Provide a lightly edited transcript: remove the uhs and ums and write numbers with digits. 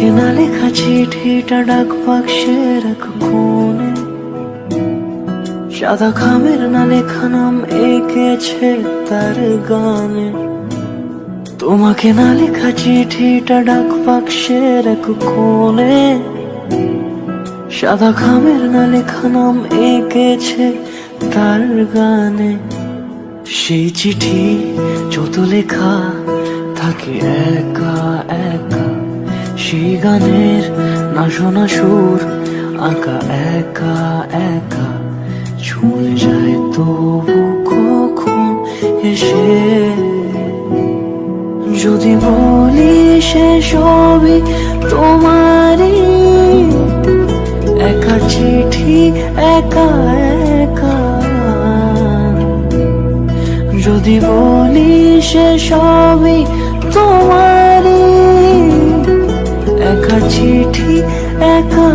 তোমাকে না লেখা চিঠিটা ডাক বাক্সের এক কোণে, সাদা খামের না লেখা নাম এঁকেছে তার গানে। তোমাকে না লেখা চিঠিটা ডাক বাক্সের এক কোণে, সাদা খামের না লেখা নাম এঁকেছে তার গানে। সেই চিঠি যত লেখা থাকে একা একা, সেই গানের না শোনা সুর আঁকা একা একা, ছুঁয়ে যায় তবু কখন এসে। যদি বলি সে সবই তোমারই, একা চিঠি একা একা। যদি বলি সে সবই তোমারই, একা চিঠি একা